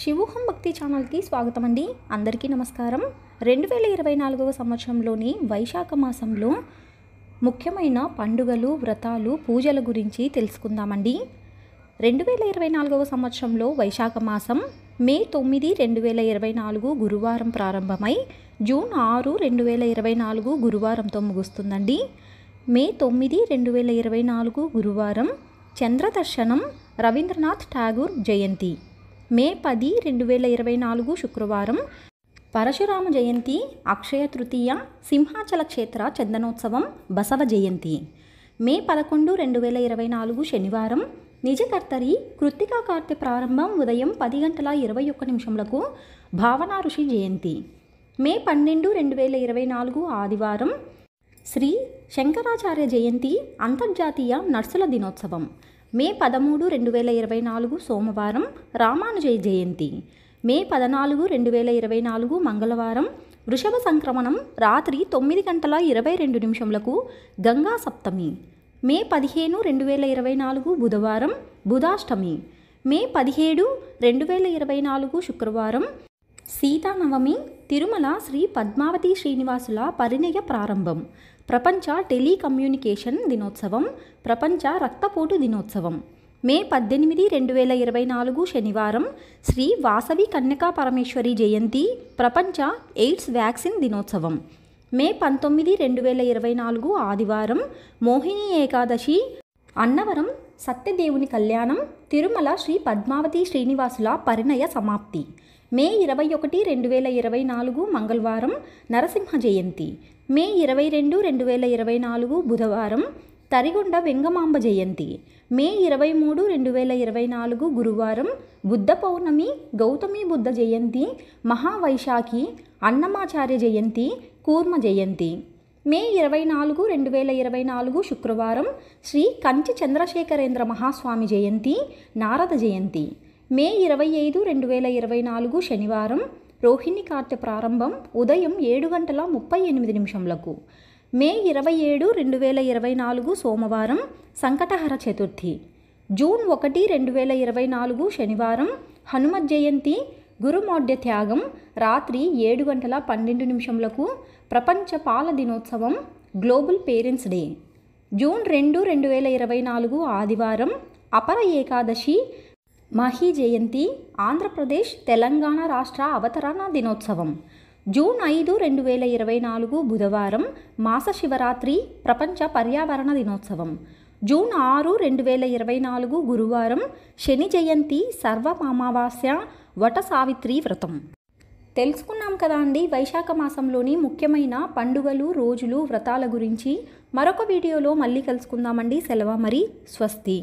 శివోహం భక్తి ఛానల్కి స్వాగతం అండి. అందరికీ నమస్కారం. 2024వ సంవత్సరంలోని వైశాఖ మాసంలో ముఖ్యమైన పండుగలు, వ్రతాలు, పూజల గురించి తెలుసుకుందామండి. 2024వ సంవత్సరంలో వైశాఖ మాసం మే 9, 2024 గురువారం ప్రారంభమై జూన్ 6, 2024 గురువారంతో ముగుస్తుందండి. మే 9, 2024 గురువారం చంద్రదర్శనం, రవీంద్రనాథ్ ఠాగూర్ జయంతి. మే 10, 2024 శుక్రవారం పరశురామ జయంతి, అక్షయ తృతీయ, సింహాచల క్షేత్ర చందనోత్సవం, బసవ జయంతి. మే 11, 2024 శనివారం నిజకర్తరి కృత్తికా కార్తె ప్రారంభం ఉదయం 10:21 భావన ఋషి జయంతి. మే 12, 2024 ఆదివారం శ్రీ శంకరాచార్య జయంతి, అంతర్జాతీయ నర్సుల దినోత్సవం. మే 13, 2024 సోమవారం రామానుజయ జయంతి. మే 14, 2024 మంగళవారం వృషభ సంక్రమణం రాత్రి 9:22 గంగా సప్తమి. మే 15, 2024 బుధవారం బుధాష్టమి. మే 17, 2024 శుక్రవారం సీతానవమి, తిరుమల శ్రీ పద్మావతి శ్రీనివాసుల పరిణయ ప్రారంభం. ప్రపంచ టెలికమ్యూనికేషన్ దినోత్సవం, ప్రపంచ రక్తపోటు దినోత్సవం. మే 18, 2024 శనివారం శ్రీ వాసవి కన్యకా పరమేశ్వరి జయంతి, ప్రపంచ ఎయిడ్స్ వ్యాక్సిన్ దినోత్సవం. మే 19, 2024 ఆదివారం మోహిని ఏకాదశి, అన్నవరం సత్యదేవుని కళ్యాణం, తిరుమల శ్రీ పద్మావతి శ్రీనివాసుల పరిణయ సమాప్తి. మే 21, 2024 మంగళవారం నరసింహ జయంతి. మే 22, 2024 బుధవారం తరిగొండ వెంగమాంబ జయంతి. మే 23, 2024 గురువారం బుద్ధ పౌర్ణమి, గౌతమి బుద్ధ జయంతి, మహావైశాఖి, అన్నమాచార్య జయంతి, కూర్మ జయంతి. మే 24, 2024 శుక్రవారం శ్రీ కంచి చంద్రశేఖరేంద్ర మహాస్వామి జయంతి, నారద జయంతి. మే 25, 2024 శనివారం రోహిణి కార్తె ప్రారంభం ఉదయం 7:38. మే 27, 2024 సోమవారం సంకటహర చతుర్థి. జూన్ 1, 2024 శనివారం హనుమత్ జయంతి, గురుమౌఢ్య త్యాగం రాత్రి 7:12 ప్రపంచ పాల దినోత్సవం, గ్లోబల్ పేరెంట్స్ డే. జూన్ 2, 2024 ఆదివారం అపర ఏకాదశి, మహీ జయంతి, ఆంధ్రప్రదేశ్ తెలంగాణ రాష్ట్ర అవతరణ దినోత్సవం. జూన్ 5, 2024 బుధవారం మాస శివరాత్రి, ప్రపంచ పర్యావరణ దినోత్సవం. జూన్ 6, 2024 గురువారం శని జయంతి, సర్వమామావాస్య, వట సావిత్రి వ్రతం. తెలుసుకున్నాం కదా అండి వైశాఖ మాసంలోని ముఖ్యమైన పండుగలు, రోజులు, వ్రతాల గురించి. మరొక వీడియోలో మళ్ళీ కలుసుకుందామండి. సెలవు మరి, స్వస్తి.